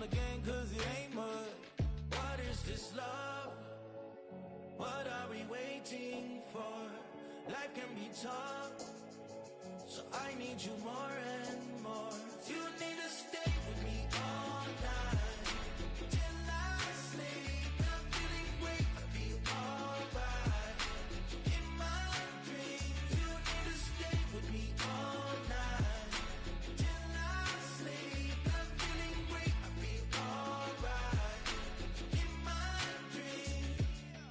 again, cause it ain't mud. What is this love? What are we waiting for? Life can be tough, so I need you more and more. You need to stay with me all night till I sleep. I'm feeling great, I'll be alright. In my dreams, you need to stay with me all night till I sleep. I'm feeling great, I'll be alright. In my dreams.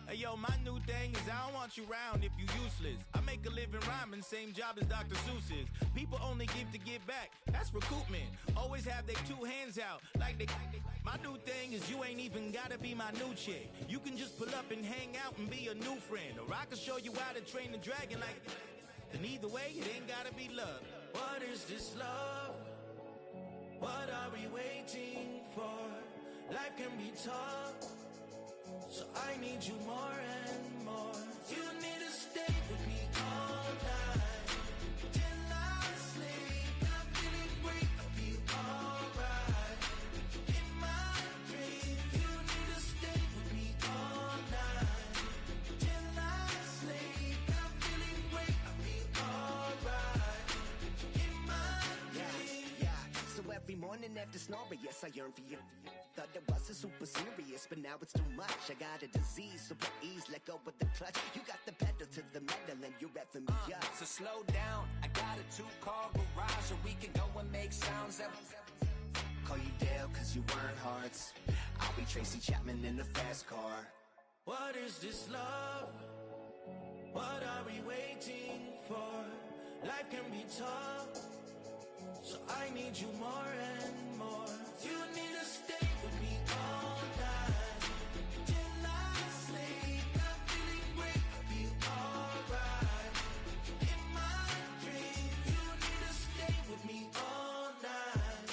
Hey yo, my new thing is I don't want you round if you useless. I make a living rhyming, same job as Dr. Seuss's. People only give to give back, that's recoupment. Always have their two hands out, like they. My new thing is you ain't even gotta be my new chick. You can just pull up and hang out and be a new friend. Or I can show you how to train the dragon like. And either way, it ain't gotta be love. What is this love? What are we waiting for? Life can be tough, so I need you more and more. You need to stay with me all night till I sleep. I'm feeling great, I'll be alright. In my dreams, you need to stay with me all night till I sleep. I'm feeling great, I'll be alright. In my dreams. Yeah. So every morning after snoring, yes, I yearn for you. Thought it wasn't super serious, but now it's too much. I got a disease, super ease, let go with the clutch. You got the pedal to the metal and you're revving me up. So slow down, I got a 2-car garage, and we can go and make sounds that. Call you Dale, cause you weren't hearts. I'll be Tracy Chapman in the fast car. What is this love? What are we waiting for? Life can be tough, so I need you more and more. You need to stay with me all night till I sleep. I'm feeling great, I'll be alright. In my dreams, you need to stay with me all night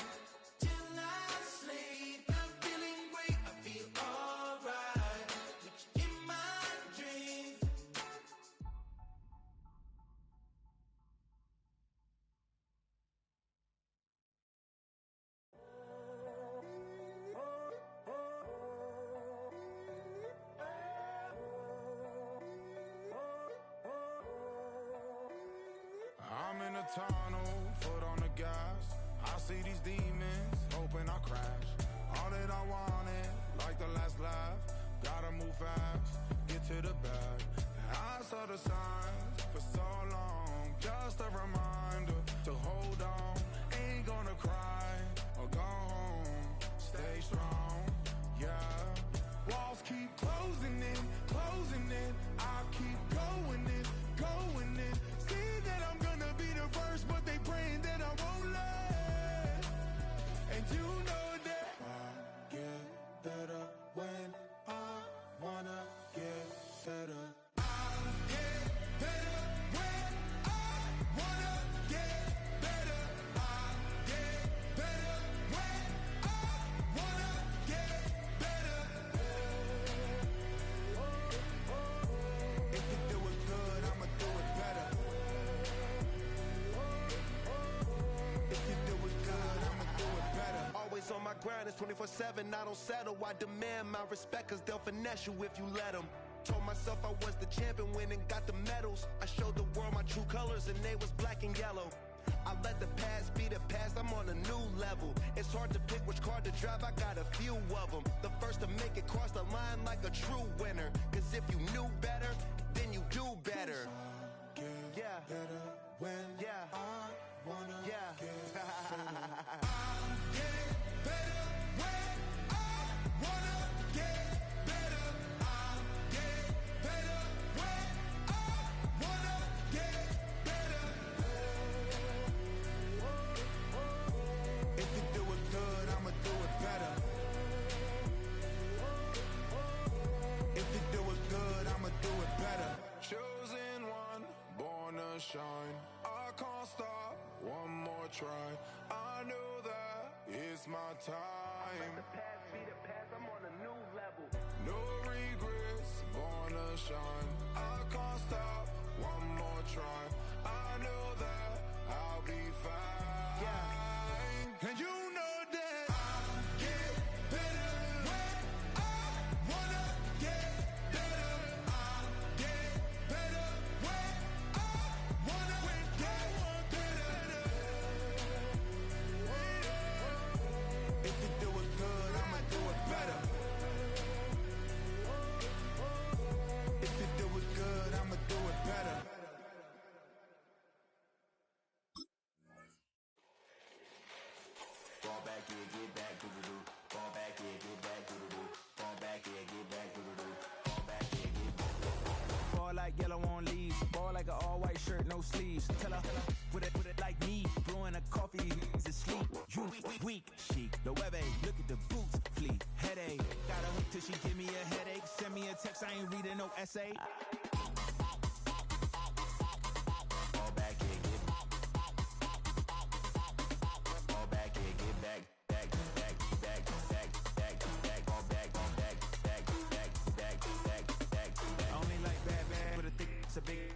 till I sleep. I'm feeling great, I'll be alright. In my dreams. I'm in a tunnel, foot on the gas. I see these demons, hoping I crash. All that I wanted, like the last laugh. Gotta move fast, get to the bag. I saw the signs for so long. Just a reminder to hold on. Ain't gonna cry or go home. Stay strong, yeah. Walls keep closing in, closing in. I keep going in, going in. See that I'm gonna be the first, but they praying that I won't let. And you know that I get better when I wanna get better. I get better when I wanna get better. I get better when I wanna get better. If you do it good, I'ma do it better. If you do it good, I'ma do it better. Always on my grind, it's 24/7, I don't settle. I demand my respect, cause they'll finesse you if you let them. Told myself I was the champion, went and got the medals. I showed the world my true colors and they was black and yellow. I let the past be the past, I'm on a new level. It's hard to pick which car to drive, I got a few of them. The first to make it cross the line like a true winner. Cause if you knew better, then you do better. Yeah. Better when Yeah. I wanna Yeah. get better. I get better when I wanna get better. I get better when I wanna get better. If you do it good, I'ma do it better. If you do it good, I'ma do it better. Chosen one, born to shine. I can't stop, one more try. I know that it's my time. The past be the past, I'm on a new level. No regrets, born to shine. I can't stop, one more try. I know that I'll be fine. Yeah. And you know that I get yellow on leaves. Ball like an all-white shirt, no sleeves. Tell her, put it like me. Blowing a coffee, he's asleep. You weak, chic. The web look at the boots, fleet. Headache, got a hook till she give me a headache. Send me a text, I ain't reading no essay. Fall back here, get fall back here, get back.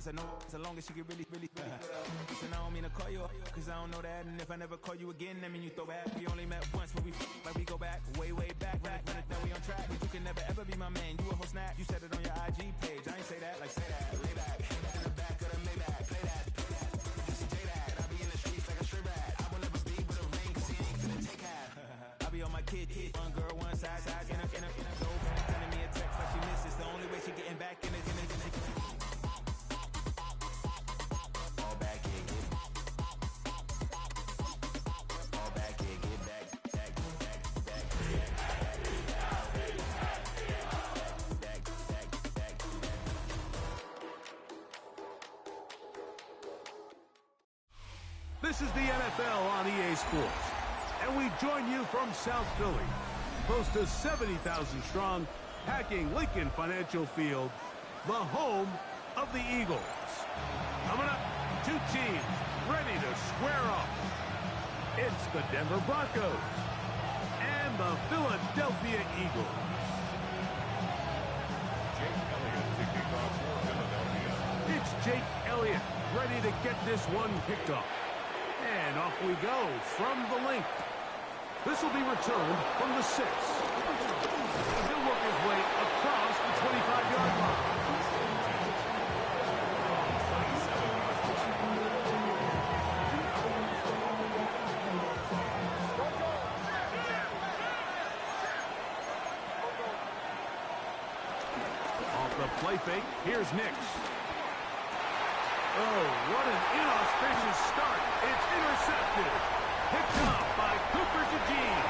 I know so long as she get really listen, I don't mean to call you up, cause I don't know that. And if I never call you again, that mean you throw back. We only met once when we like we go back, way back. Run it, now we on track. But you can never ever be my man. You a whole snap. You said it on your IG page. I ain't say that, like say that. Lay back, in the back of the Maybach. Play that. Just say that. I be in the streets like a stray rat. I will never be with a ring, cause he ain't finna take half. I be on my kid, one girl, one side, in a go back. Sending me a text like she misses. The only way she getting back in it. This is the NFL on EA Sports, and we join you from South Philly, close to 70,000 strong, packing Lincoln Financial Field, the home of the Eagles. Coming up, two teams ready to square off. It's the Denver Broncos and the Philadelphia Eagles. It's Jake Elliott ready to get this one kicked off. And off we go from the length. This will be returned from the 6. He'll work his way across the 25-yard line. Off the play fake, here's Nix. Oh, what an inauspicious start. It's intercepted. Picked up by Cooper DeJean.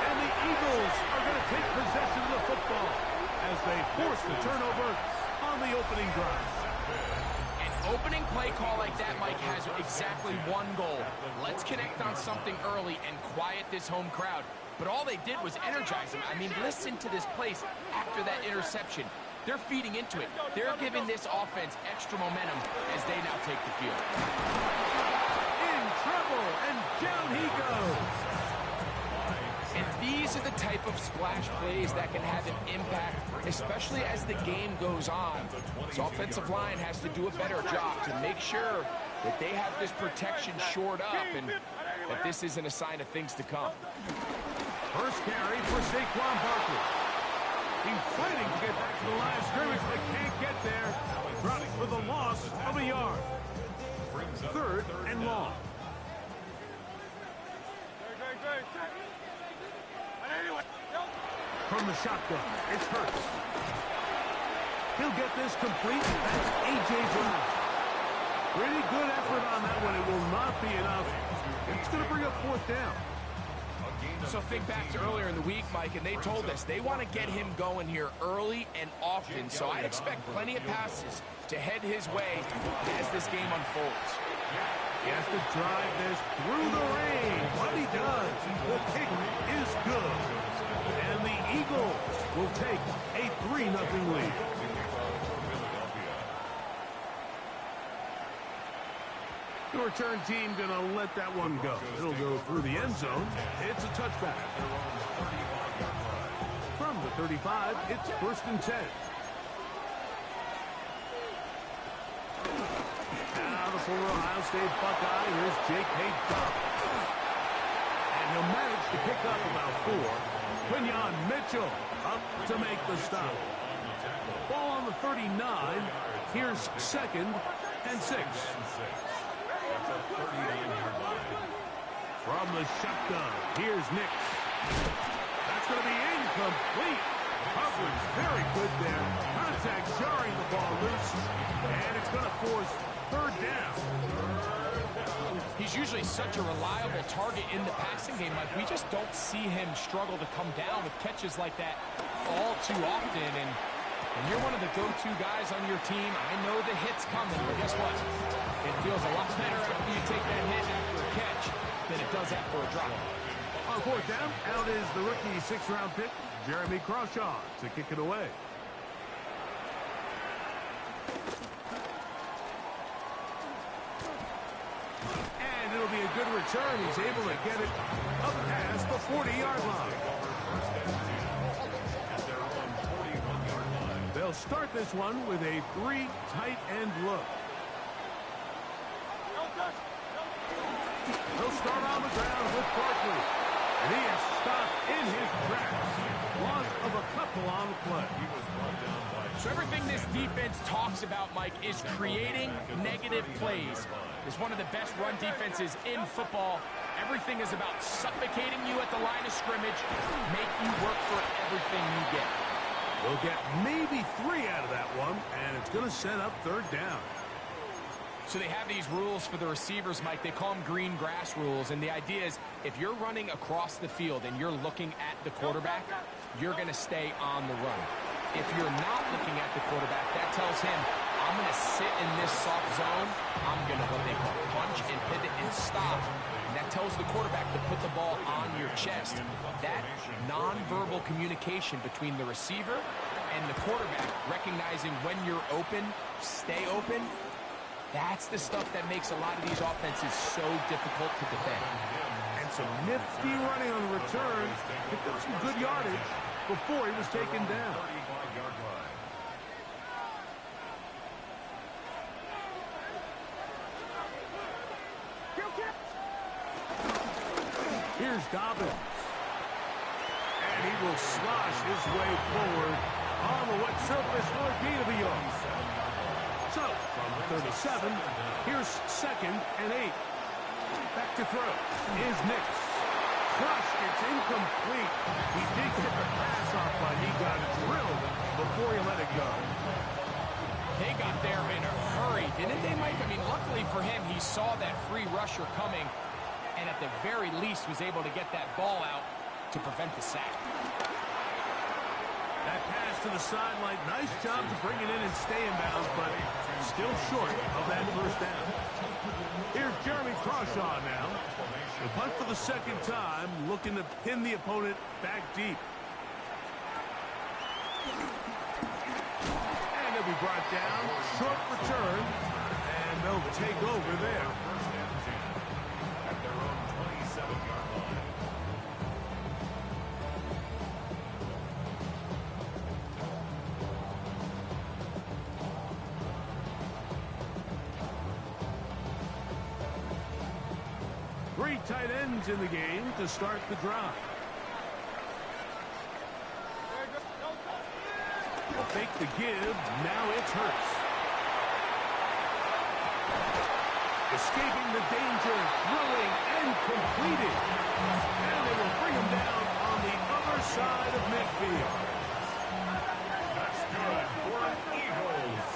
And the Eagles are going to take possession of the football as they force the turnover on the opening drive. An opening play call like that, Mike, has exactly one goal. Let's connect on something early and quiet this home crowd. But all they did was energize them. I mean, listen to this place after that interception. They're feeding into it. They're giving this offense extra momentum as they now take the field. In trouble, and down he goes. And these are the type of splash plays that can have an impact, especially as the game goes on. This offensive line has to do a better job to make sure that they have this protection shored up and that this isn't a sign of things to come. First carry for Saquon Barkley. He's fighting to get back to the line of scrimmage, but can't get there. Drops for the loss of a yard. 3rd and long. From the shotgun, it's Hurts. He'll get this complete. That's A.J. Brown. Pretty good effort on that one. It will not be enough. It's going to bring up 4th down. So think back to earlier in the week, Mike, and they told us they want to get him going here early and often. So I'd expect plenty of passes to head his way as this game unfolds. He has to drive this through the rain. But he does. The kick is good. And the Eagles will take a 3-0 lead. The return team going to let that one go. It'll go through the end zone. It's a touchback. From the 35, it's 1st and 10. Now the former Ohio State Buckeye, here's Jake Hayden. And he'll manage to pick up about 4. Quinyon Mitchell up to make the stop. Ball on the 39. Here's 2nd and 6. From the shotgun, here's Nix. That's going to be incomplete. Coverage very good there. Contact jarring the ball loose. And it's going to force 3rd down. He's usually such a reliable target in the passing game. Like, we just don't see him struggle to come down with catches like that all too often. And And you're one of the go-to guys on your team. I know the hit's coming, but guess what? It feels a lot better after you take that hit after a catch than it does after a drop. On fourth down, out is the rookie sixth-round pick, Jeremy Crawshaw, to kick it away. And it'll be a good return. He's able to get it up past the 40-yard line. They'll start this one with a three tight end look. They'll start on the ground with Barkley. And he is stopped in his tracks. Loss of a couple on the play. So everything this defense talks about, Mike, is creating negative plays. It's one of the best run defenses in football. Everything is about suffocating you at the line of scrimmage, make you work for everything you get. They'll get maybe 3 out of that one, and it's going to set up third down. So they have these rules for the receivers, Mike. They call them green grass rules. And the idea is if you're running across the field and you're looking at the quarterback, you're going to stay on the run. If you're not looking at the quarterback, that tells him, I'm going to sit in this soft zone. I'm going to what they call punch and pivot and stop. And that tells the quarterback to put the ball on your chest. That nonverbal communication between the receiver and the quarterback, recognizing when you're open, stay open, that's the stuff that makes a lot of these offenses so difficult to defend. And some nifty running on the return. Picked up some good yardage before he was taken down. Here's Dobbins. And he will slosh his way forward on the wet surface for a gain of a yard. So, from 37, here's 2nd and 8. Back to throw is Nix. Crushed, it's incomplete. He did get the pass off, but he got drilled before he let it go. They got there in a hurry, didn't they, Mike? I mean, luckily for him, he saw that free rusher coming, and at the very least was able to get that ball out to prevent the sack. That pass to the sideline, nice job to bring it in and stay in bounds, but still short of that first down. Here's Jeremy Crawshaw now. The punt for the second time, looking to pin the opponent back deep. And they'll be brought down, short return, and they'll take over there. At their own 27-yard line. Three tight ends in the game to start the drive. They'll fake the give. Now it's Hurts. Escaping the danger, throwing and completed. And they will bring him down on the other side of midfield. That's good for Eagles.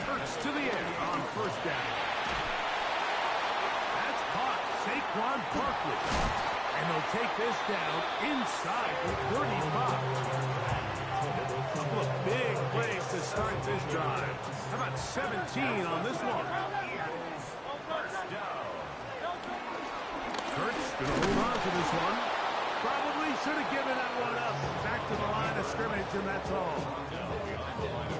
Hurts to the air on first down. That's caught. Saquon Barkley. And they'll take this down inside the 35. Couple of big plays to start this drive. How about 17 on this one? Hurts going to hold on to this one. Probably should have given that one up. Back to the line of scrimmage, and that's all.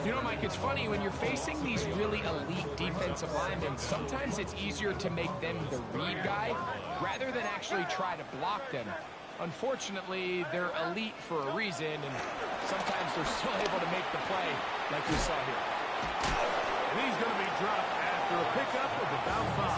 You know, Mike, it's funny, when you're facing these really elite defensive linemen, sometimes it's easier to make them the read guy rather than actually try to block them. Unfortunately, they're elite for a reason, and sometimes they're still able to make the play like we saw here. And he's going to be dropped after a pickup of about 5.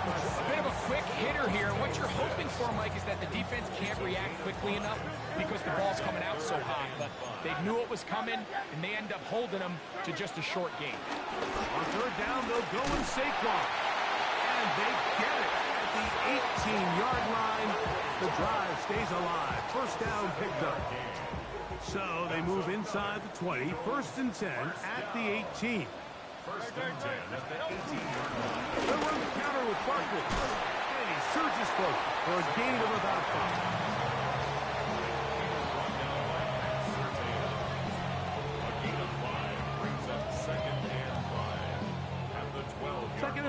A bit of a quick hitter here, and what you're hoping for, Mike, is that the defense can't react quickly enough because the ball's coming out so hot. But they knew it was coming, and they end up holding them to just a short gain. On third down, they'll go with Saquon. And they get it at the 18-yard line. The drive stays alive. First down picked up. So they move inside the 20. First and 10 at the 18. First and 10 at the 18-yard line. They'll run the counter with Barkley. And he surges forward for a gain of about 5.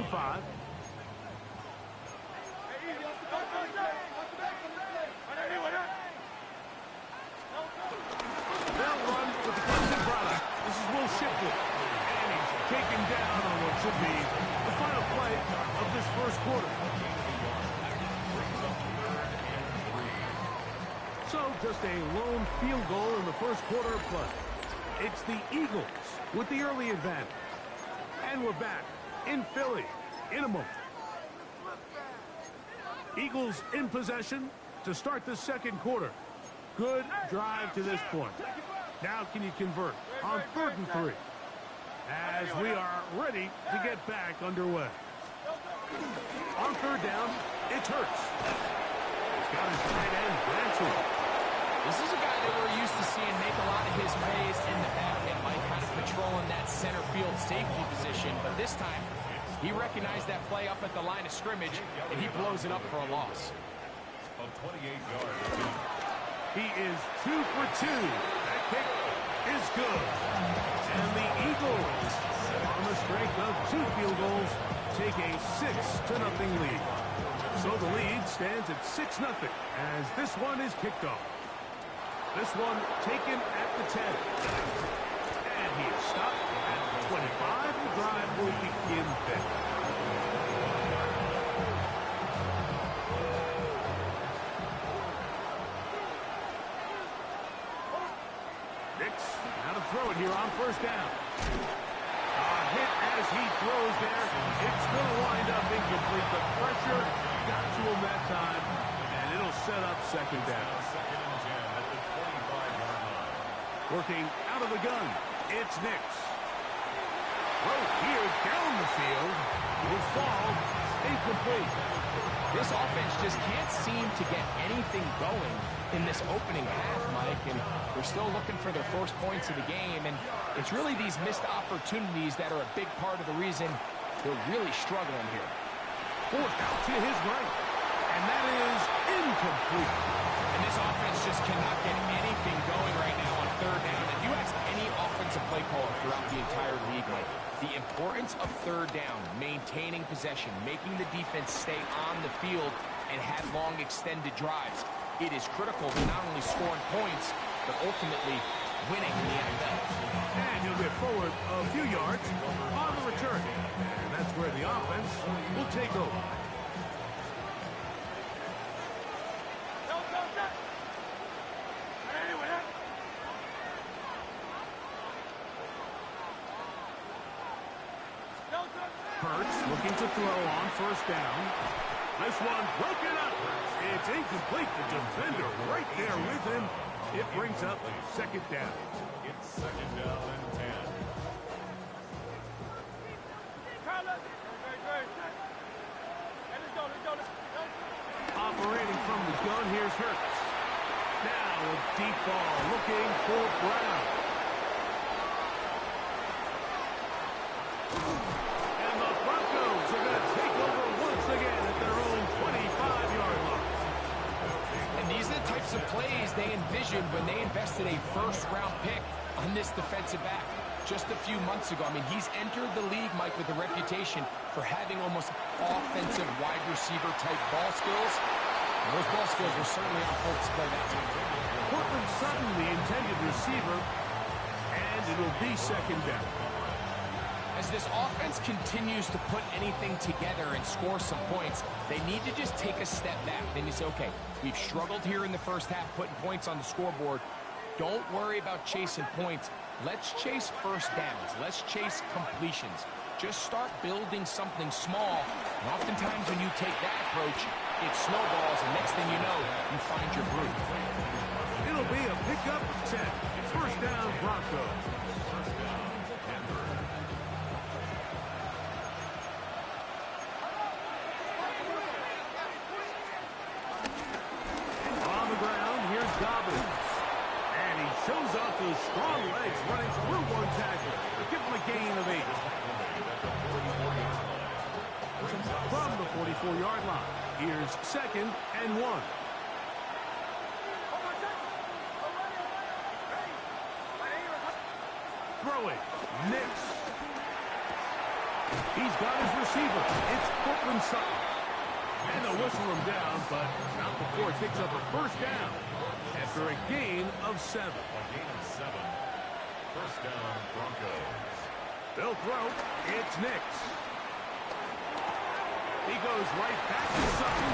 and 5. They'll run with the closing product. This is Will Shipley. And he's taken down on what should be the final play of this first quarter. So just a lone field goal in the first quarter of play. It's the Eagles with the early advantage. And we're back in Philly in a moment. Eagles in possession to start the second quarter. Good drive to this point. Now can you convert on 3rd and 3? As we are ready to get back underway. On 3rd down, it's Hurts. He's got his tight end, Branson. This is a guy that we're used to seeing make a lot of his plays in the back end, Mike, kind of patrolling that center field safety position. But this time, he recognized that play up at the line of scrimmage, and he blows it up for a loss. Of 28 yards. He is 2 for 2. That kick is good. And the Eagles, on the strength of 2 field goals, take a 6-0 lead. So the lead stands at 6-0 as this one is kicked off. This one taken at the 10. And he is stopped at the 25. The drive will begin then. Nix, now to throw it here on 1st down. A hit as he throws there. It's going to wind up incomplete. The pressure got to him that time, and it'll set up 2nd down. Working out of the gun, it's Nix. Throw here down the field. Will fall incomplete. This offense just can't seem to get anything going in this opening half, Mike, and they're still looking for their first points of the game, and it's really these missed opportunities that are a big part of the reason they're really struggling here. Forced out to his right, and that is incomplete. And this offense just cannot get anything going right now on 3rd down. If you ask any offensive play caller throughout the entire league, Mike, the importance of 3rd down, maintaining possession, making the defense stay on the field, and have long extended drives. It is critical to not only scoring points, but ultimately winning in the NFL. And he'll get forward a few yards on the return. And that's where the offense will take over. Hurts looking to throw on 1st down. This one broken up. It's incomplete. The defender right there with him. It brings up 2nd down. It's 2nd down and 10. Operating from the gun, here's Hurts. Now a deep ball looking for Brown. And the Broncos are going to take over once again at their own 25-yard line. And these are the types of plays they envisioned when they invested a 1st-round pick on this defensive back just a few months ago. I mean, he's entered the league, Mike, with a reputation for having almost offensive wide receiver type ball skills. And those ball skills were certainly on full display that time. Cortland Sutton, the intended receiver, and it'll be 2nd down. As this offense continues to put anything together and score some points, they need to just take a step back. Then you say, okay, we've struggled here in the first half putting points on the scoreboard. Don't worry about chasing points. Let's chase 1st downs. Let's chase completions. Just start building something small. And oftentimes when you take that approach, it snowballs, and next thing you know, you find your groove. It'll be a pickup of 10. 1st down, Broncos. On the ground, here's Dobbins. And he shows off those strong legs running through one tackle. Give him a gain of 8. From the 44-yard line, here's 2nd and 1. Throwing, Nix. He's got his receiver. It's Cortland Sutton. And they'll whistle him down, but not before it picks up a first down after a gain of 7. A gain of 7. First down, Broncos. They'll throw. It's Nix. He goes right back to Sutton.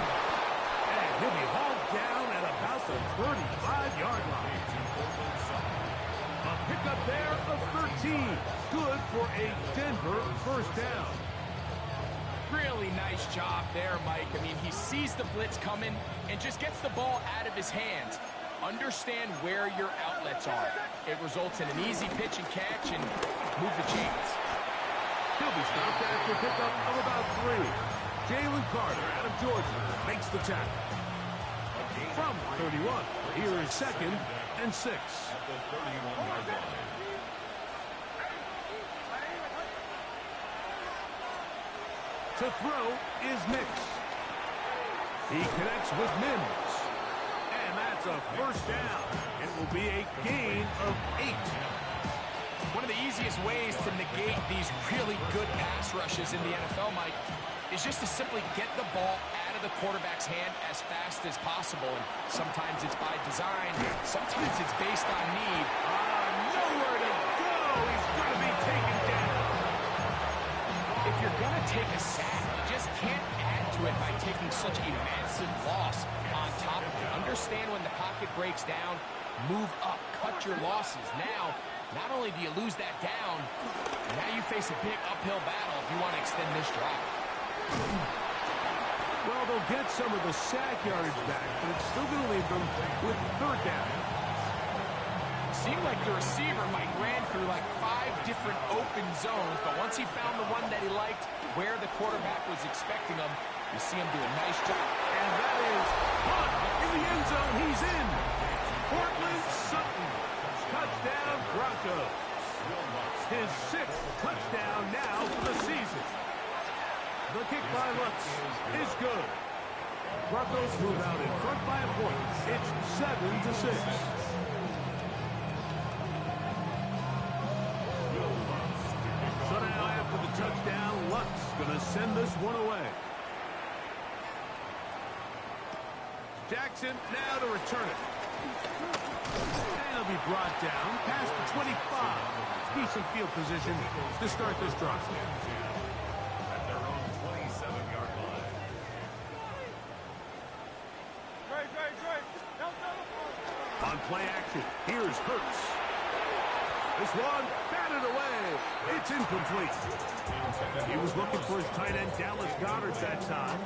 And he'll be hauled down at about the 35-yard line. A pickup there of 13. Good for a Denver first down. Really nice job there, Mike. I mean, he sees the blitz coming and just gets the ball out of his hands. Understand where your outlets are. It results in an easy pitch and catch and move the chains. He'll be stopped after a pickup of about 3. Jalen Carter out of Georgia makes the tackle. From 31, here is 2nd and 6. At the 31-yard line. To throw is Nix. He connects with Mims. And that's a first down. It will be a gain of 8. One of the easiest ways to negate these really good pass rushes in the NFL, Mike, is just to simply get the ball out of the quarterback's hand as fast as possible. And sometimes it's by design, sometimes it's based on need. Nowhere to go. He's going to be taken down. If you're going to take a sack, you just can't add to it by taking such a massive loss on top of it. Understand when the pocket breaks down, move up, cut your losses. Now, not only do you lose that down, now you face a big uphill battle if you want to extend this drive. Well, they'll get some of the sack yardage back, but it's still going to leave them with third down. Seemed like the receiver, Mike, ran through like 5 different open zones, but once he found the one that he liked, where the quarterback was expecting him, you see him do a nice job. And that is caught in the end zone. He's in. Cortland Sutton. Touchdown, Broncos. His 6th touchdown now for the season. The kick by Lutz is good. Broncos move out in front by a point. It's 7-6. So now after the touchdown, Lutz going to send this one away. Jackson now to return it. And he'll be brought down past the 25. Decent field position to start this drive. At their own 27-yard line. On play action, here's Hurts. This one batted away. It's incomplete. He was looking for his tight end, Dallas Goedert, that time.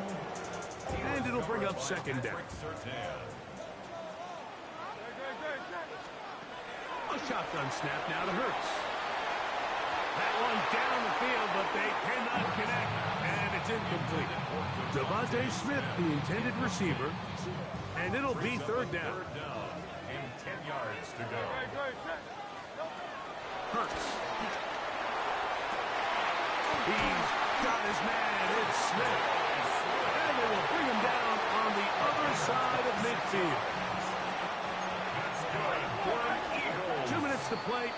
And it'll bring up 2nd down. A shotgun snap now to Hurts. That one down the field, but they cannot connect. And it's incomplete. Devontae Smith, the intended receiver. And it'll be 3rd down. And 10 yards to go. Hurts. He's got his man. It's Smith. And they will bring him down on the other side of midfield. 2 minutes to play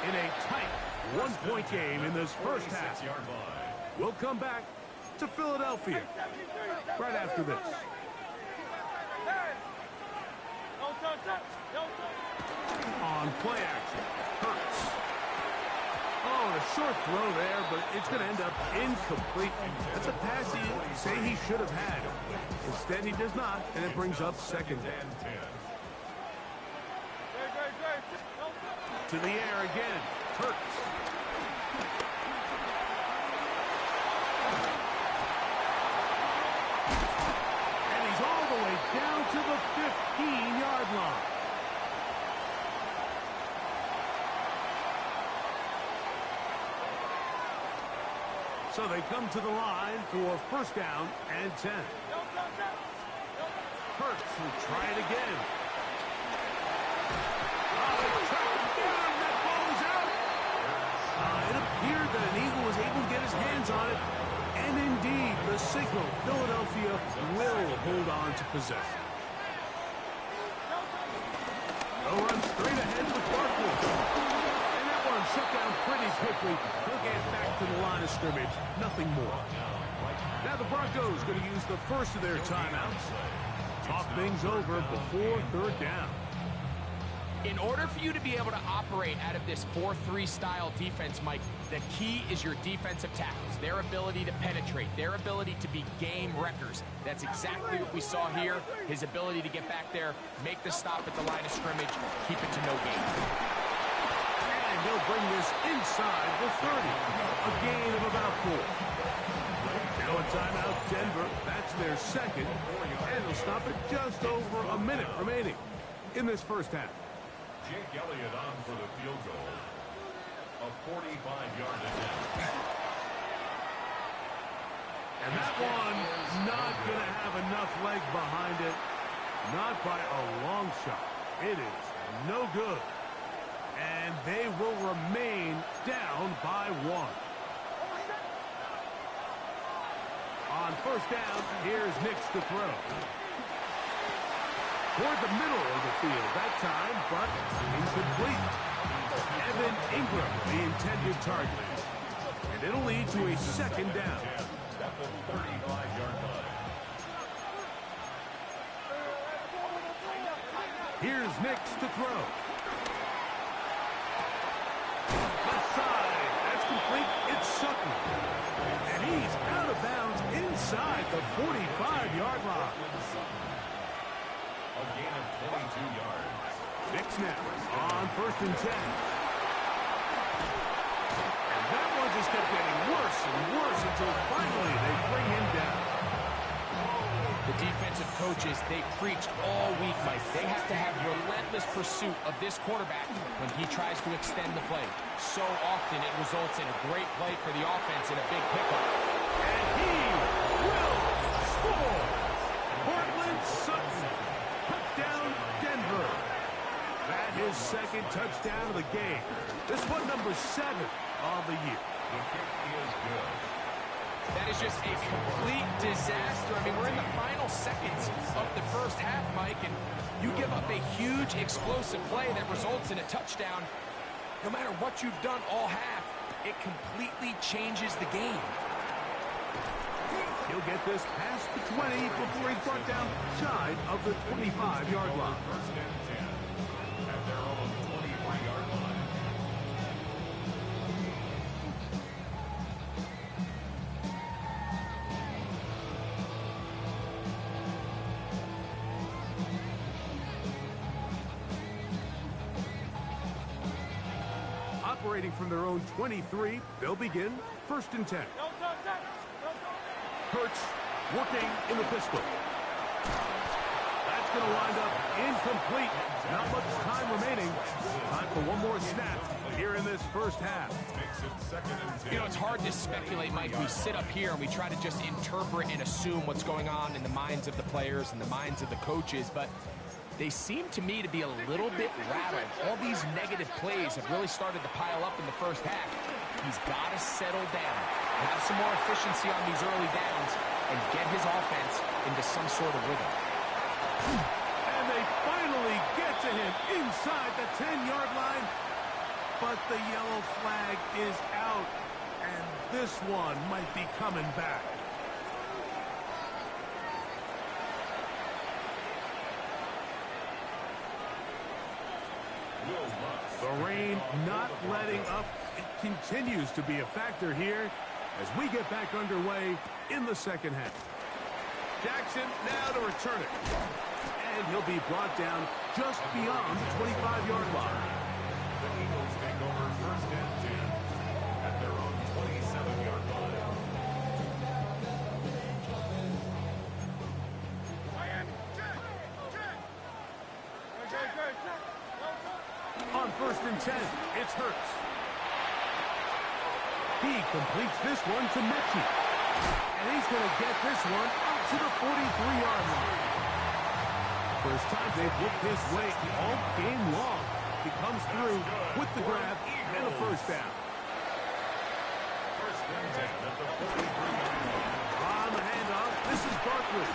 in a tight one-point game in this first half. We'll come back to Philadelphia right after this. On play action, Hurts. Oh, a short throw there, but it's going to end up incomplete. That's a pass he say he should have had. Instead, he does not, and it brings up 2nd down. To the air again, Hurts. And he's all the way down to the 15-yard line. So they come to the line for 1st down and 10. Hurts will try it again. That ball is out. It appeared that an Eagle was able to get his hands on it. And indeed, the signal, Philadelphia will hold on to possession. They'll run straight ahead with Barkley. And that one shut down pretty quickly. He'll get back to the line of scrimmage. Nothing more. Now the Broncos going to use the first of their timeouts. Talk things over before third down. In order for you to be able to operate out of this 4-3 style defense, Mike, the key is your defensive tackles, their ability to penetrate, their ability to be game wreckers. That's exactly what we saw here, his ability to get back there, make the stop at the line of scrimmage, keep it to no gain. And they'll bring this inside the 30, a gain of about 4. Now a timeout, Denver. That's their second, and they'll stop it just over a minute remaining in this first half. Jake Elliott on for the field goal. A 45-yard attempt. And that one not going to have enough leg behind it. Not by a long shot. It is no good. And they will remain down by 1. On first down, here's Nix to throw. Toward the middle of the field that time, but incomplete. Evan Ingram, the intended target. And it'll lead to a second down. At the 35-yard line. Here's Nix to throw. Left side, that's complete. It's Sutton. And he's out of bounds inside the 45-yard line. A gain of 22 yards. Nix now on first and 10. And that one just kept getting worse and worse until finally they bring him down. The defensive coaches, they preached all week, Mike. They have to have relentless pursuit of this quarterback when he tries to extend the play. So often it results in a great play for the offense and a big pickup. And he will score. Cortland Sutton. Touchdown, Denver. That his second touchdown of the game. This one number 7 of the year. The kick is good. That is just a complete disaster. I mean, we're in the final seconds of the first half, Mike, and you give up a huge explosive play that results in a touchdown. No matter what you've done all half, it completely changes the game. He'll get this past the 20 before he's brought down shy of the 25-yard line. First and 10 at their own 23-yard line. Operating from their own 23, they'll begin first and 10. Hurts working in the pistol. That's going to wind up incomplete. Not much time remaining. Time for one more snap here in this first half. Makes it second and 10. You know, it's hard to speculate, Mike. We sit up here and we try to just interpret and assume what's going on in the minds of the players and the minds of the coaches, but they seem to me to be a little bit rattled. All these negative plays have really started to pile up in the first half. He's got to settle down, have some more efficiency on these early downs, and get his offense into some sort of rhythm. And they finally get to him inside the 10-yard line, but the yellow flag is out, and this one might be coming back. The rain not letting up. It continues to be a factor here as we get back underway in the second half. Jackson now to return it. And he'll be brought down just beyond the 25-yard line. The Eagles take over first and 10 at their own 27-yard line. On first and 10, it's Hurts. He completes this one to Mechie. And he's going to get this one out to the 43-yard line. First time they've looked his way all game long. He comes through with the grab and a first down. First and 10 at the 43-yard line. On the handoff, this is Barkley.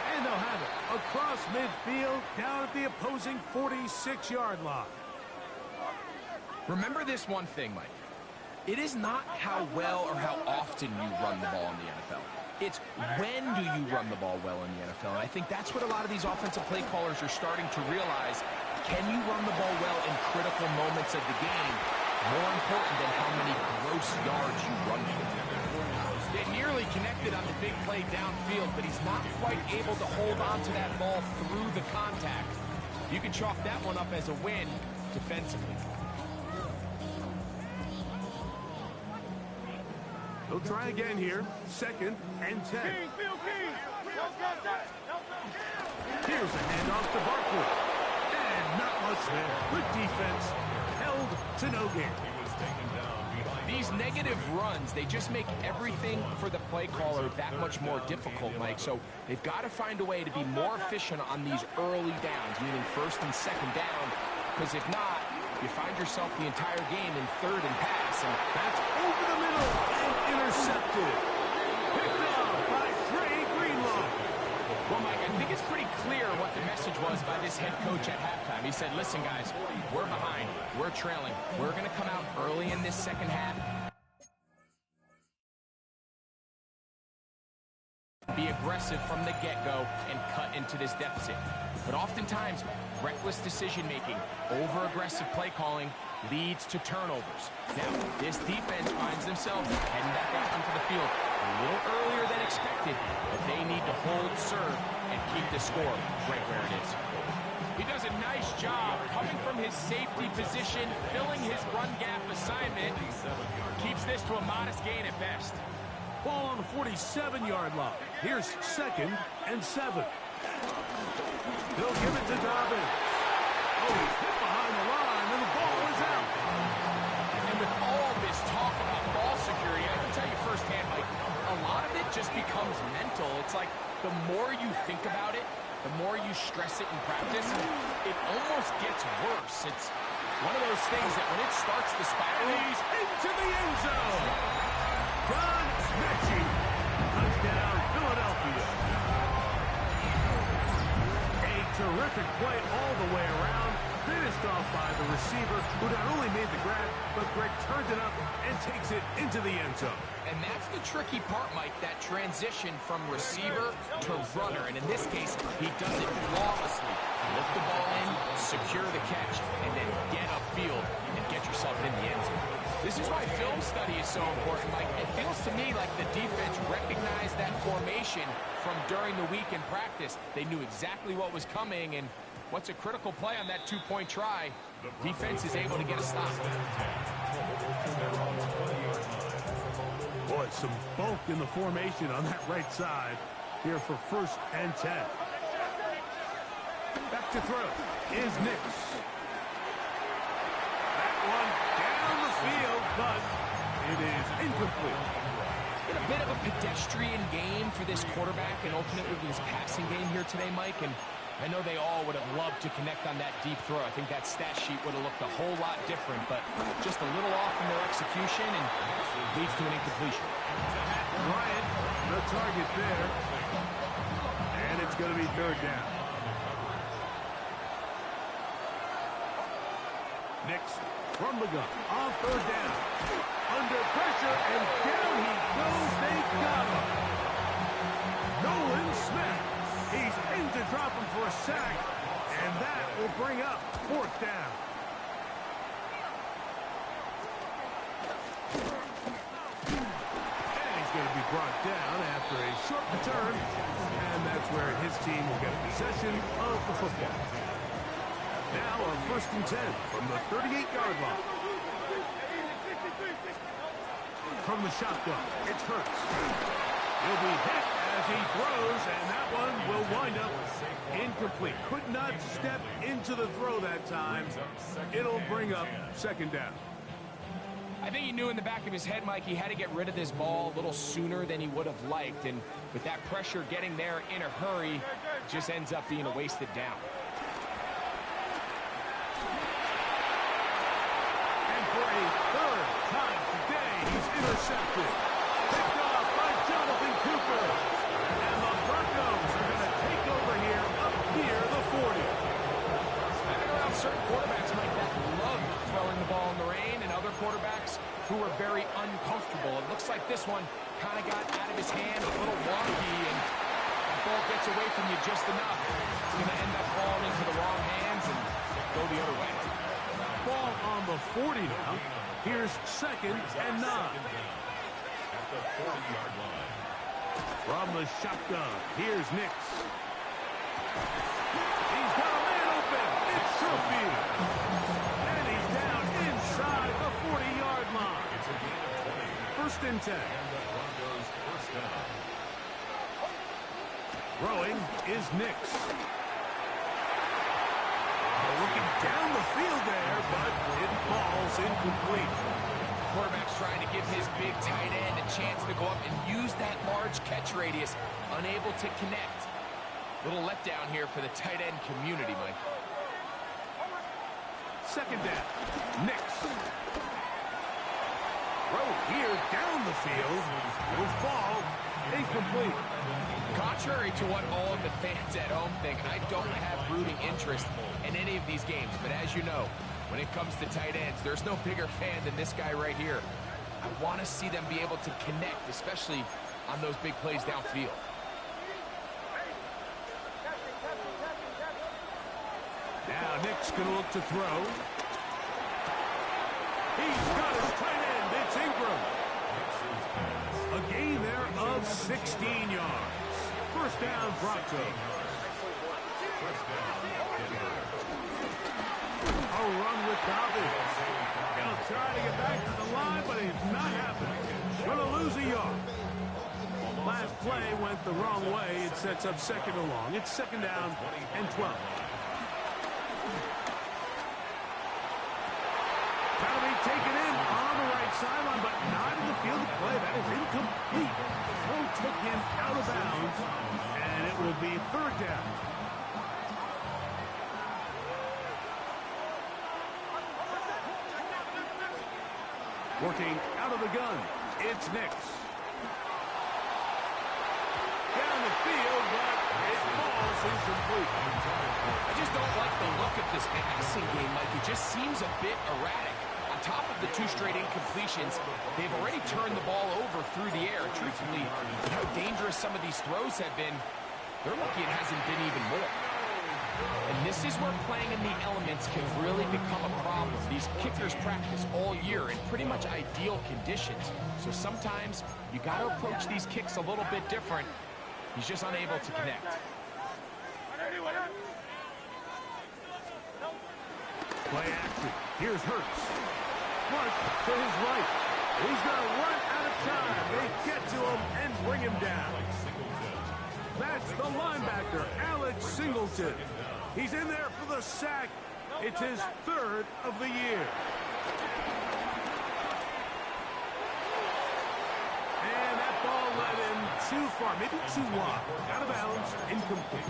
And they'll have it across midfield down at the opposing 46-yard line. Remember this one thing, Mike. It is not how well or how often you run the ball in the NFL. It's when do you run the ball well in the NFL. And I think that's what a lot of these offensive play callers are starting to realize. Can you run the ball well in critical moments of the game? More important than how many gross yards you run for. They nearly connected on the big play downfield, but he's not quite able to hold on to that ball through the contact. You can chalk that one up as a win defensively. They'll try again here. 2nd and 10. Here's a handoff to Barkley. And not much there. Good defense. Held to no gain. These negative runs, they just make everything for the play caller that much more difficult, Mike. So they've got to find a way to be more efficient on these early downs, meaning 1st and 2nd down. Because if not, you find yourself the entire game in 3rd and pass. And that's over the middle and intercepted. Picked off by Trey Greenlaw. Well, Mike, I think it's pretty clear what the message was by this head coach at halftime. He said, listen, guys, we're behind. We're trailing. We're going to come out early in this second half. Be aggressive from the get-go and cut into this deficit. But oftentimes, reckless decision-making, over-aggressive play calling leads to turnovers. Now, this defense finds themselves heading back out onto the field a little earlier than expected, but they need to hold serve and keep the score right where it is. He does a nice job coming from his safety position, filling his run gap assignment. Keeps this to a modest gain at best. Ball on the 47-yard line. Here's 2nd and 7. They'll give it to Dobbins. Oh, he's hit behind the line, and the ball is out. And with all this talk about ball security, I can tell you firsthand, like, a lot of it just becomes mental. It's like the more you think about it, the more you stress it in practice, it almost gets worse. It's one of those things that when it starts to spiral, he's into the end zone. John Mechie, touchdown, Philadelphia. A terrific play all the way around, finished off by the receiver, who not only made the grab, but Greg turned it up and takes it into the end zone. And that's the tricky part, Mike, that transition from receiver to runner. And in this case, he does it flawlessly. Lift the ball in, secure the catch, and then get upfield and get yourself in the end zone. This is why film study is so important, Mike. It feels to me like the defense recognized that formation from during the week in practice. They knew exactly what was coming, and what's a critical play on that two-point try, defense is able to get a stop. Boy, some bulk in the formation on that right side here for 1st and 10. Back to throw is Nix. That one down the field, but it is incomplete. It's been a bit of a pedestrian game for this quarterback and ultimately this passing game here today, Mike. And I know they all would have loved to connect on that deep throw. I think that stat sheet would have looked a whole lot different, but just a little off in their execution and leads to an incompletion. Bryant, the target there. And it's going to be 3rd down. Nix from the gun on 3rd down. Under pressure, and down he goes. They got him. Nolan Smith. He's in to drop him for a sack, and that will bring up 4th down. And he's going to be brought down after a short return, and that's where his team will get possession of the football. Now a 1st and 10 from the 38-yard line. From the shotgun, it's Hurts. He'll be hit as he throws, and that one will wind up incomplete. Could not step into the throw that time. It'll bring up 2nd down. I think he knew in the back of his head, Mike, he had to get rid of this ball a little sooner than he would have liked. And with that pressure getting there in a hurry, it just ends up being a wasted down. And for a 3rd time today, he's intercepted. Picked off by Jonathan Cooper. And the Broncos are going to take over here up near the 40. I've been around certain quarterbacks, Mike, that love throwing the ball in the rain, and other quarterbacks who were very uncomfortable. It looks like this one kind of got out of his hand, a little wonky, and the ball gets away from you just enough. It's going to end up falling into the wrong hands and go the other way. Ball on the 40 now. Here's 2nd and 9. At the 40-yard line. From the shotgun, here's Nix. He's got a man open. It's Sherfield. And he's down inside the 40-yard line. It's a gain of 20. 1st and 10. And the Broncos first down. Throwing is Nix. Looking down the field there, but it falls incomplete. Quarterback's trying to give his big tight end a chance to go up and use that large catch radius. Unable to connect. Little letdown here for the tight end community, Mike. 2nd down. Nix. Throw here down the field. Will fall incomplete. Contrary to what all of the fans at home think, I don't have rooting interest in any of these games. But as you know, when it comes to tight ends, there's no bigger fan than this guy right here. I want to see them be able to connect, especially on those big plays downfield. Now Nick's going to look to throw. He's got his tight end. It's Ingram. A gain there of 16 yards. 1st down, Broncos. A run with Dobbins. He'll try to get back to the line, but it's not happening. Going to lose a yard. Last play went the wrong way. It sets up 2nd and long. It's 2nd down and 12. That'll be taken in on the right sideline, but not in the field of play. That is incomplete. Throw took him out of bounds, and it will be 3rd down. Working out of the gun, it's Nix. Down the field, but it falls incomplete. I just don't like the look of this passing game, Mike. It just seems a bit erratic. On top of the 2 straight incompletions, they've already turned the ball over through the air. Truthfully, how dangerous some of these throws have been, they're lucky it hasn't been even more. And this is where playing in the elements can really become a problem. These kickers practice all year in pretty much ideal conditions. So sometimes you got to approach these kicks a little bit different. He's just unable to connect. Play action. Here's Hurts. Flush to his right. He's going to run out of time. They get to him and bring him down. That's the linebacker, Alex Singleton. He's in there for the sack. It's his 3rd of the year. And that ball led him too far, maybe too wide. Out of bounds, incomplete.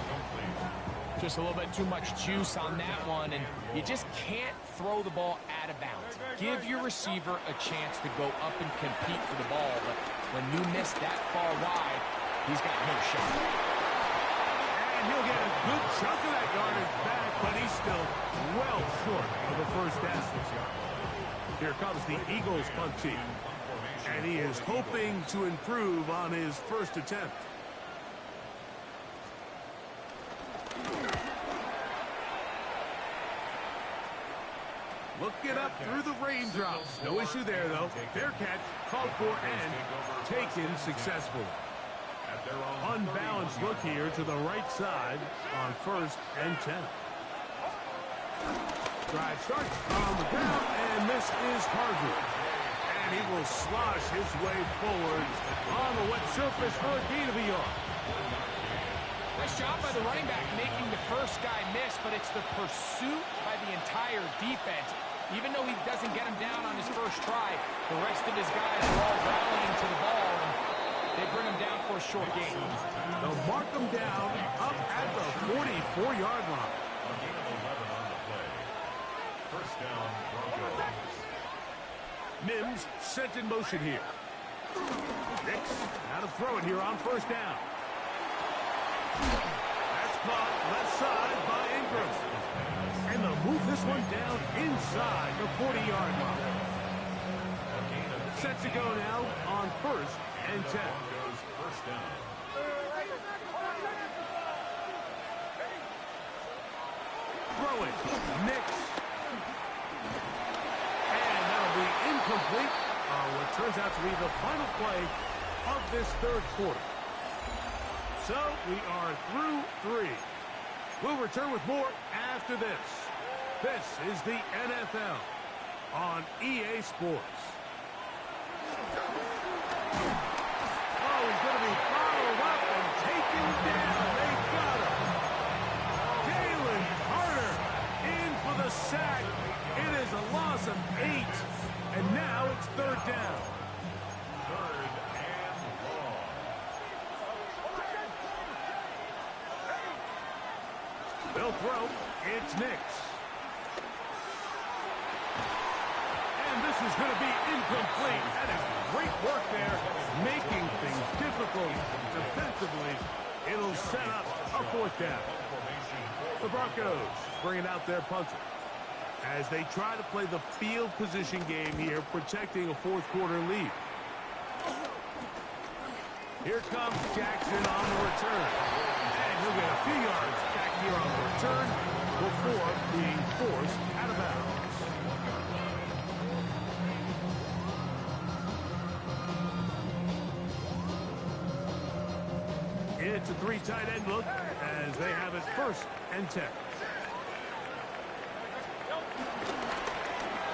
Just a little bit too much juice on that one, and you just can't throw the ball out of bounds. Give your receiver a chance to go up and compete for the ball, but when you miss that far wide, he's got no shot. And he'll get a good chunk of that yardage back, but he's still well short of the 1st down. Here comes the Eagles punt team, and he is hoping to improve on his 1st attempt. Looking up through the raindrops. No issue there, though. Fair catch, called for, and taken successfully. Unbalanced look here to the right side on 1st and 10. Drive starts on the ground, and this is Harvey. And he will slosh his way forward on the wet surface for a gain of a yard. Nice job by the running back making the first guy miss, but it's the pursuit by the entire defense. Even though he doesn't get him down on his first try, the rest of his guys are all rallying to the ball, and they bring him down for a short gain. They'll mark him down up at the 44-yard line. A gain of 11 on the play. 1st down, Broncos. Mims sent in motion here. Nix, now to throw it here on 1st down. That's caught left side by Ingram. And they'll move this one down inside the 40-yard line. A gain of set to go now on 1st and 10. Broncos first down. Throw it. Nix. And that'll be incomplete on what turns out to be the final play of this third quarter. So we are through 3. We'll return with more after this. This is the NFL on EA Sports. Oh, he's going to be followed up and taken down. They got him. Jalen Carter in for the sack. It is a loss of 8. And now it's 3rd down. 3rd and long. They'll throw. It's Nix. And this is going to be incomplete. That is great work there, making things difficult defensively. It'll set up a 4th down. The Broncos bringing out their punter as they try to play the field position game here, protecting a 4th quarter lead. Here comes Jackson on the return. And he'll get a few yards back here on the return before being forced out of bounds. It's a 3 tight end look as they have it 1st and 10.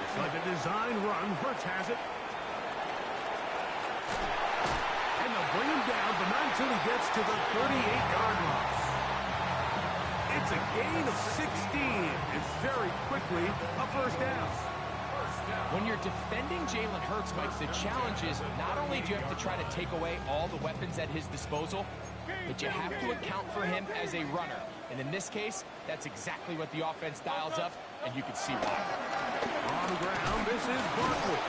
It's like a design run. Hurts has it. And they'll bring him down, but not until he gets to the 38-yard line. It's a gain of 16, and very quickly a 1st down. When you're defending Jalen Hurts, Mike, the challenge is not only do you have to try to take away all the weapons at his disposal, but you have to account for him as a runner. And in this case, that's exactly what the offense dials up, and you can see why. On the ground, this is Barkley.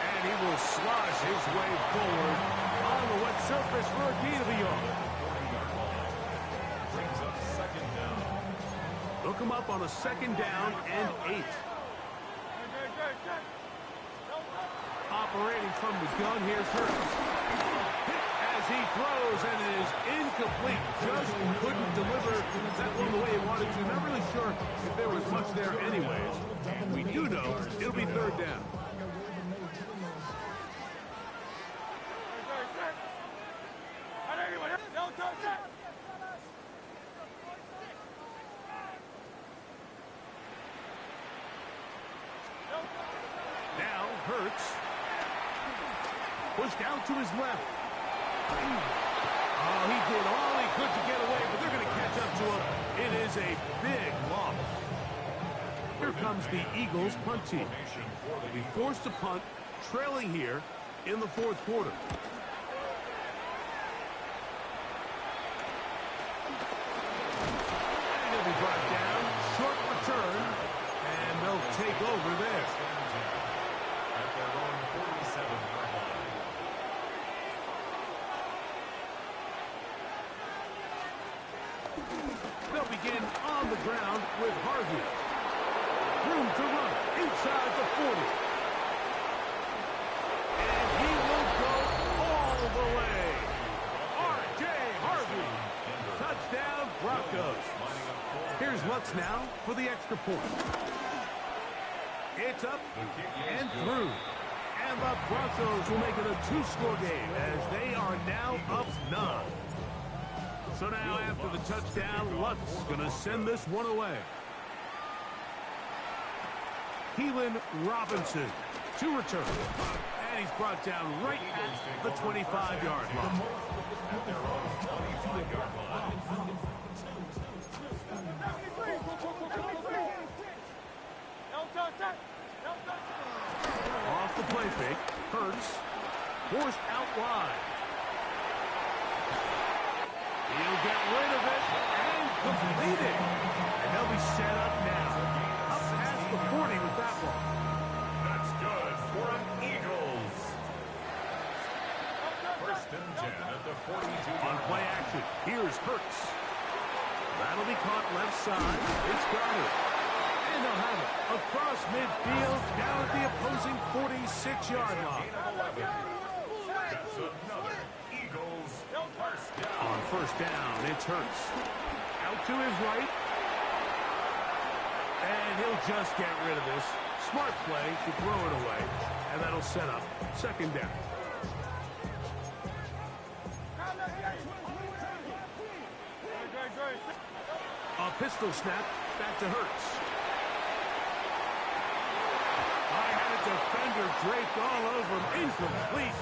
And he will slosh his way forward on the wet surface for a gain of a yard. Brings up 2nd down. Look him up on a 2nd down and 8. Operating from the gun, here's Hurts. As he throws, and it is incomplete. Just couldn't deliver that one the way he wanted to. Not really sure if there was much there anyways. We do know it'll be 3rd down. Now Hurts pushed out to his left. Oh, he did all he could to get away, but they're going to catch up to him. It is a big loss. Here comes the Eagles punt team. They'll be forced to punt, trailing here in the 4th quarter. And he'll be brought down. Short return, and they'll take over there. At their own 47-yard line. They'll begin on the ground with Harvey. Room to run inside the 40. And he will go all the way. R.J. Harvey. Touchdown, Broncos. Here's Lutz now for the extra point. It's up and through. And the Broncos will make it a 2-score game as they are now up 9. So now after the touchdown, Lutz going to send this one away. Keelan Robinson to return. And he's brought down right at the 25-yard line. At their own 25-yard line. Off the play fake, Hurts forced out wide. He'll get rid of it and complete it. And they'll be set up now. Up past the 40 with that one. That's good for an Eagles. 1st and 10 at the 42. On play action, here's Hurts. That'll be caught left side. It's got it. And they'll have it across midfield, down at the opposing 46-yard line. That's another Eagles first down. On first down, it's Hurts. Out to his right. And he'll just get rid of this. Smart play to throw it away. And that'll set up second down. A pistol snap back to Hurts. I had a defender draped all over him. Incomplete.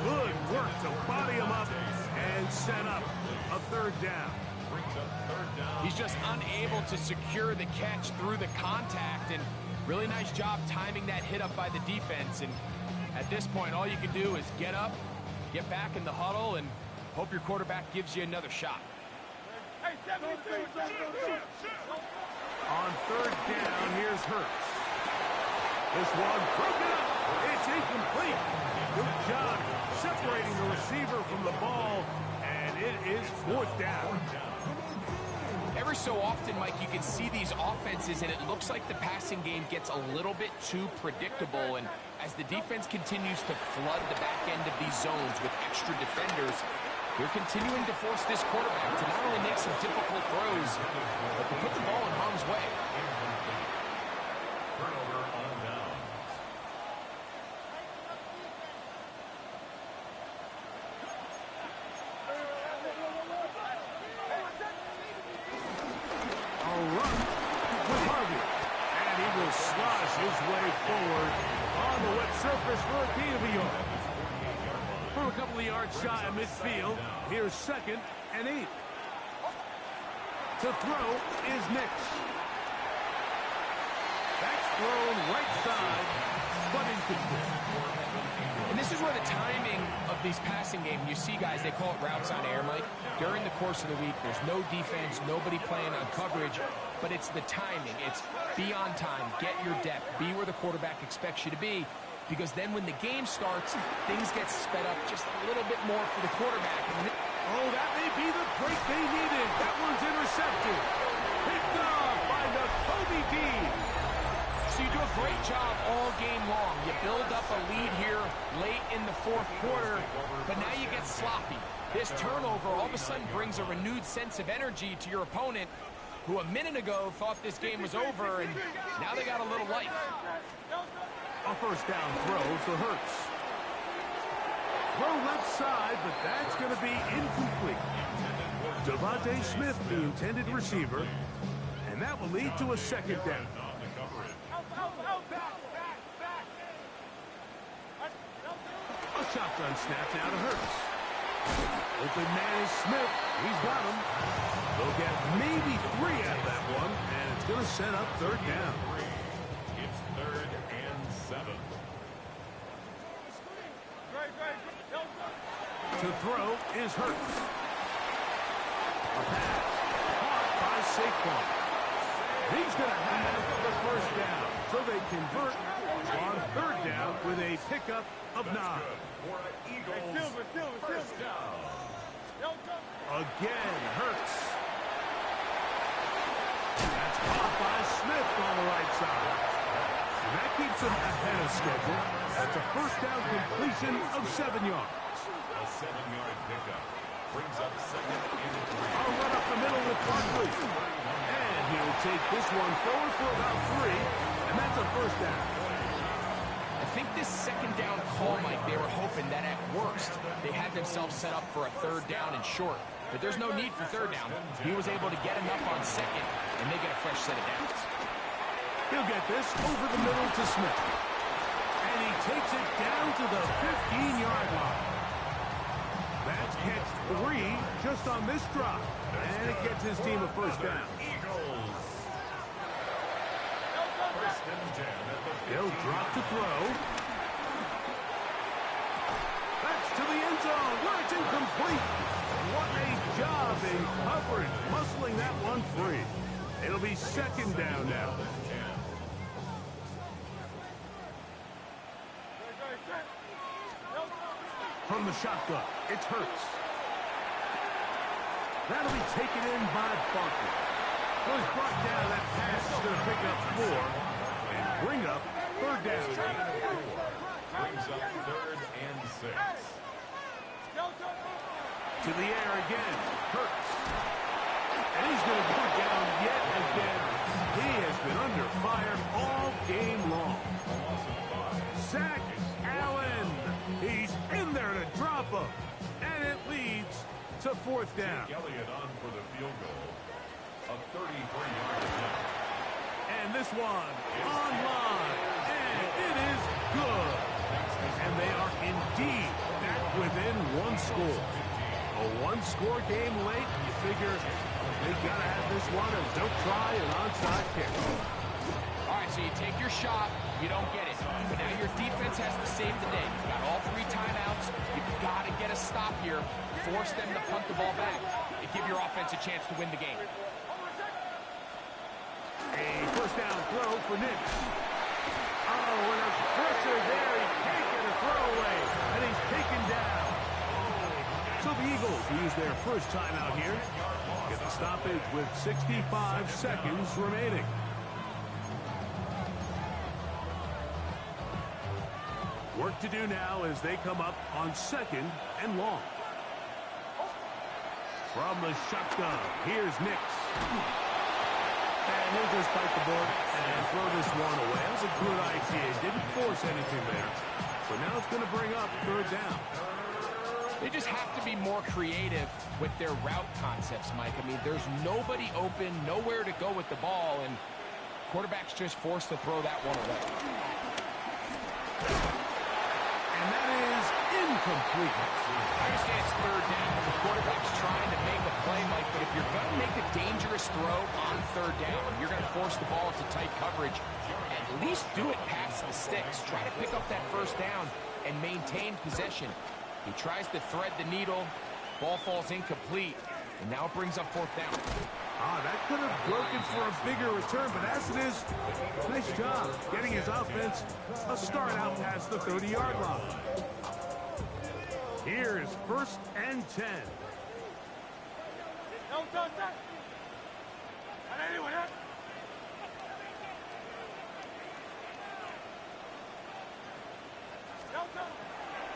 Good work to body him up and set up a third down. He's just unable to secure the catch through the contact, and really nice job timing that hit up by the defense. And at this point, all you can do is get up, get back in the huddle, and hope your quarterback gives you another shot. On third down, here's Hurts. This one broken up. It's incomplete. Good job separating the receiver from the ball, and it is fourth down. Every so often, Mike, you can see these offenses, and it looks like the passing game gets a little bit too predictable. And as the defense continues to flood the back end of these zones with extra defenders, they're continuing to force this quarterback to not only make some difficult throws, but to put the ball in harm's way. Turnover on down. A run with Harvey. And he will slosh his way forward on the wet surface for a gain of a yard. For a couple of yards shy of midfield, here's second and 8. To throw is Nix. That's thrown right side, but incomplete. And this is where the timing of these passing games, you see guys, they call it routes on air, Mike. During the course of the week, there's no defense, nobody playing on coverage, but it's the timing. It's be on time, get your depth, be where the quarterback expects you to be, because then when the game starts, things get sped up just a little bit more for the quarterback. Oh, that may be the break they needed. That one's intercepted. Picked off by Nakobe Dean. So you do a great job all game long. You build up a lead here late in the fourth quarter, but now you get sloppy. This turnover all of a sudden brings a renewed sense of energy to your opponent, who a minute ago thought this game was over, and now they got a little life. A first down throw for Hurts. Throw left side, but that's going to be incomplete. Devontae Smith, the intended receiver, and that will lead to a second down. A shotgun snap now to Hurts. Open man is Smith. He's got him. They'll get maybe 3 out of that one, and it's going to set up third down. It's 3rd and 7. To throw is Hurts. A pass caught by Saquon. He's going to have the first down. So they convert on third down with a pickup of 9. For an Eagles first down. Again, Hurts. That's caught by Smith on the right side. And that keeps him ahead of schedule. That's a first down completion of 7 yards. A 7-yard pickup brings up 2nd and 3. I'll run up the middle with Barkley. And he'll take this one forward for about 3. And that's a first down. I think this second down call, Mike, they were hoping that at worst they had themselves set up for a third down and short. But there's no need for third down. He was able to get enough on second and make it a fresh set of downs. He'll get this over the middle to Smith. And he takes it down to the 15-yard line. That's catch 3 just on this drop. And it gets his team a first down. Eagles. First and 10 at the 15. He'll drop to throw. That's to the end zone where it's incomplete. What a job in coverage, muscling that one free. It'll be second down now. From the shotgun, it's Hurts. That'll be taken in by Barkley. Was brought down. That pass is going to pick up 4. And bring up third down. Brings up 3rd and 6. To the air again. Hurts. And he's going to go down yet again. He has been under fire all game long. Sack Allen. He's in there to drop him. And it leads to 4th down. Elliott on for the field goal. A 33-yard attempt. And this one online. And it is good. And they are indeed back within one score. A one-score game late. You figure they got to have this one and don't try an onside kick. All right, so you take your shot, you don't get it. But now your defense has to save the day. You've got all 3 timeouts. You've got to get a stop here. Force them to punt the ball back and give your offense a chance to win the game. A first down throw for Nix. Oh, and a pressure there. He can't get a throwaway. And he's taken down. So the Eagles use their first timeout here. Get the stoppage with 65 seconds remaining. Work to do now as they come up on 2nd and long. From the shotgun, here's Nix. And he'll just bite the board and throw this one away. That was a good idea. Didn't force anything there. But now it's going to bring up 3rd down. They just have to be more creative with their route concepts, Mike. I mean, there's nobody open, nowhere to go with the ball, and quarterback's just forced to throw that one away. And that is incomplete. I understand it's 3rd down, but the quarterback's trying to make a play, Mike, but if you're going to make a dangerous throw on 3rd down, you're going to force the ball into tight coverage, at least do it past the sticks. Try to pick up that 1st down and maintain possession. He tries to thread the needle. Ball falls incomplete. And now it brings up 4th down. That could have broken for a bigger return, but as it is, nice job getting his offense a start out past the 30-yard line. Here is 1st and 10.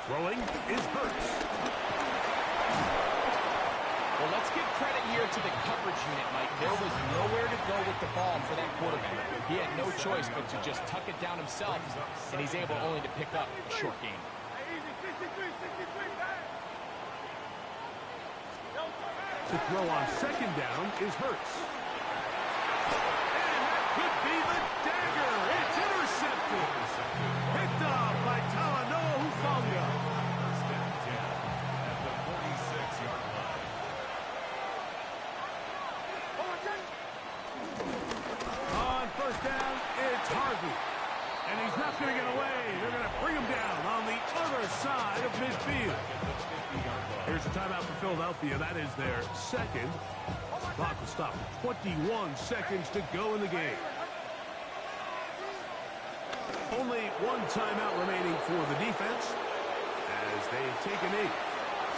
Throwing is Hurts. Well, let's give credit here to the coverage unit, Mike. There was nowhere to go with the ball for that quarterback. He had no choice but to just tuck it down himself, and he's able only to pick up a short gain. To throw on 2nd down is Hurts. And that could be the dagger. It's intercepted. Picked up by Talanoa Hufanga. First and 10 at the 46-yard line. On 1st down, it's Harvey. And he's not going to get away. They're going to bring him down on the other side of midfield. Here's a timeout for Philadelphia. That is their 2nd. Clock will stop with 21 seconds to go in the game. Only one timeout remaining for the defense as they take a knee.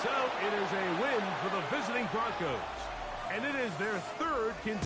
So it is a win for the visiting Broncos. And it is their 3rd